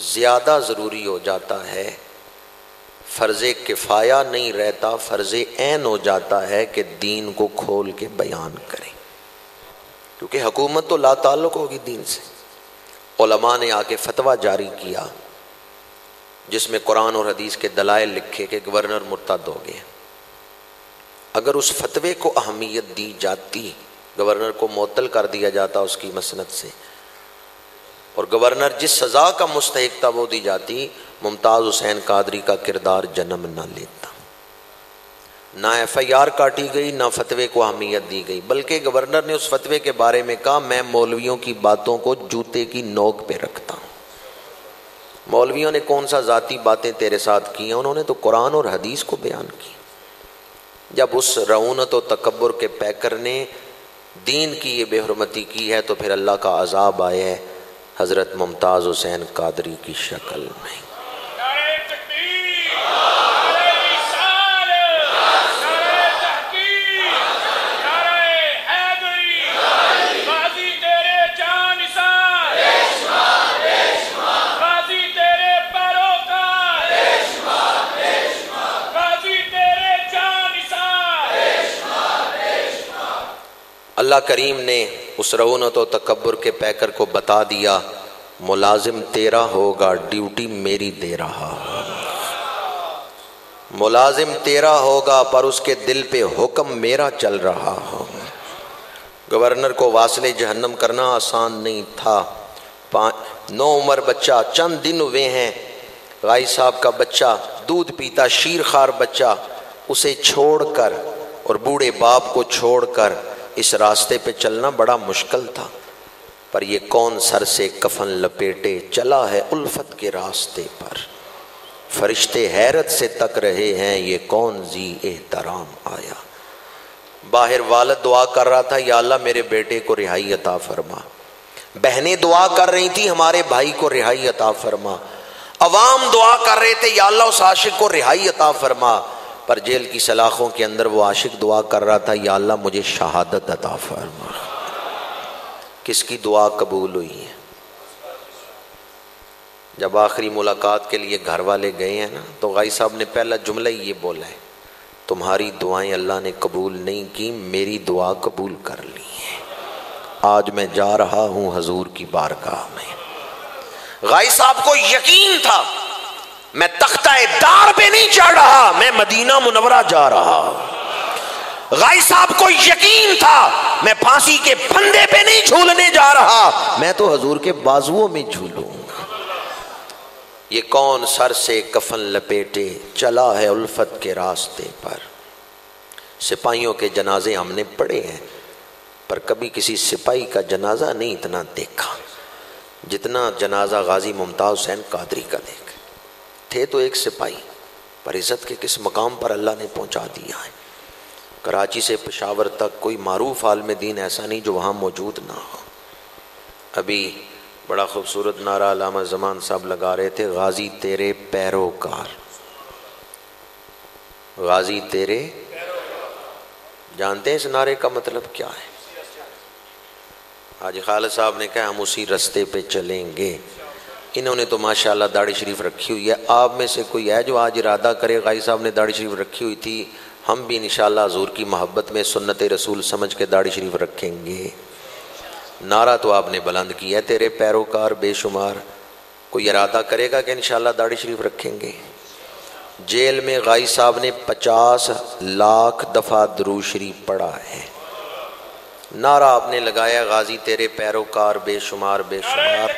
زیادہ ضروری ہو جاتا ہے، فرض کفایہ نہیں رہتا، فرض عین ہو جاتا ہے کہ دین کو کھول کے بیان کریں، کیونکہ حکومت تو لا تعلق ہوگی دین سے۔ علماء نے آ کے فتویٰ جاری کیا جس میں قرآن اور حدیث کے دلائل لکھے کہ گورنر مرتد ہو گئے۔ اگر اس فتوے کو اہمیت دی جاتی، گورنر کو معطل کر دیا جاتا اس کی مسند سے، اور گورنر جس سزا کا مستحق تھا وہ دی جاتی، ممتاز حسین قادری کا کردار جنم نہ لیتا۔ نہ ایف آئی آر کاٹی گئی، نہ فتوے کو اہمیت دی گئی، بلکہ گورنر نے اس فتوے کے بارے میں کہا میں مولویوں کی باتوں کو جوتے کی نوک پہ رکھتا ہوں۔ مولویوں نے کون سا ذاتی باتیں تیرے ساتھ کی ہیں؟ انہوں نے تو قرآن اور حدیث کو بیان کی۔ جب اس رعونت و تکبر کے پیکر نے دین کی یہ بے حرمتی کی ہے تو پھر اللہ کا عذاب آیا ہے حضرت ممتاز حسین قادری کی شکل میں۔ اللہ کریم نے اس رعونت و تکبر کے پیکر کو بتا دیا ملازم تیرا ہوگا، ڈیوٹی میری دے رہا ہوں۔ ملازم تیرا ہوگا پر اس کے دل پہ حکم میرا چل رہا ہو۔ گورنر کو واصل جہنم کرنا آسان نہیں تھا۔ 9 عمر بچہ، چند دن ہوئے ہیں، غائی صاحب کا بچہ دودھ پیتا شیر خوار بچہ، اسے چھوڑ کر اور بوڑھے باپ کو چھوڑ کر اس راستے پہ چلنا بڑا مشکل تھا، پر یہ کون سر سے کفن لپیٹے چلا ہے الفت کے راستے پر، فرشتے حیرت سے تک رہے ہیں یہ کون ذی احترام آیا۔ باہر والد دعا کر رہا تھا یا اللہ میرے بیٹے کو رہائی عطا فرما، بہنیں دعا کر رہی تھی ہمارے بھائی کو رہائی عطا فرما، عوام دعا کر رہے تھے یا اللہ اس عاشق کو رہائی عطا فرما، پر جیل کی سلاخوں کے اندر وہ عاشق دعا کر رہا تھا یا اللہ مجھے شہادت عطا فرما۔ کس کی دعا قبول ہوئی ہے؟ جب آخری ملاقات کے لیے گھر والے گئے ہیں نا تو غائی صاحب نے پہلا جملہ ہی یہ بولا ہے، تمہاری دعائیں اللہ نے قبول نہیں کی، میری دعا قبول کر لی ہے، آج میں جا رہا ہوں حضور کی بارگاہ میں۔ غائی صاحب کو یقین تھا میں تختہ دار پہ نہیں چڑھ رہا، میں مدینہ منورہ جا رہا۔ غائی صاحب کو یقین تھا میں پھانسی کے پھندے پہ نہیں جھولنے جا رہا، میں تو حضور کے بازوؤں میں جھولوں۔ یہ کون سر سے کفن لپیٹے چلا ہے الفت کے راستے پر، سپاہیوں کے جنازے ہم نے پڑھے ہیں، پر کبھی کسی سپاہی کا جنازہ نہیں اتنا دیکھا جتنا جنازہ غازی ممتاز حسین قادری کا دیکھا۔ تھے تو ایک سپاہی، پر عزت کے کس مقام پر اللہ نے پہنچا دیا ہے۔ کراچی سے پشاور تک کوئی معروف عالم دین ایسا نہیں جو وہاں موجود نہ ہو۔ ابھی بڑا خوبصورت نعرہ علامہ زمان صاحب لگا رہے تھے، غازی تیرے پیروکار، غازی تیرے، جانتے ہیں اس نعرے کا مطلب کیا ہے؟ حاجی خالد صاحب نے کہا ہم اسی رستے پہ چلیں گے۔ انہوں نے تو ماشاءاللہ داڑھی شریف رکھی ہوئی ہے۔ آپ میں سے کوئی ہے جو آج ارادہ کرے، غازی صاحب نے داڑھی شریف رکھی ہوئی تھی، ہم بھی انشاءاللہ حضور کی محبت میں سنت رسول سمجھ کے داڑھی شریف رکھیں گے؟ نعرہ تو آپ نے بلند کیا ہے، تیرے پیروکار بے شمار۔ کوئی ارادہ کرے گا کہ انشاءاللہ داڑھی شریف رکھیں گے؟ جیل میں غازی صاحب نے 50 لاکھ دفعہ درود شریف پڑھا ہے۔ نعرہ آپ نے لگایا، غازی تیرے پیروکار بے شمار بے شمار۔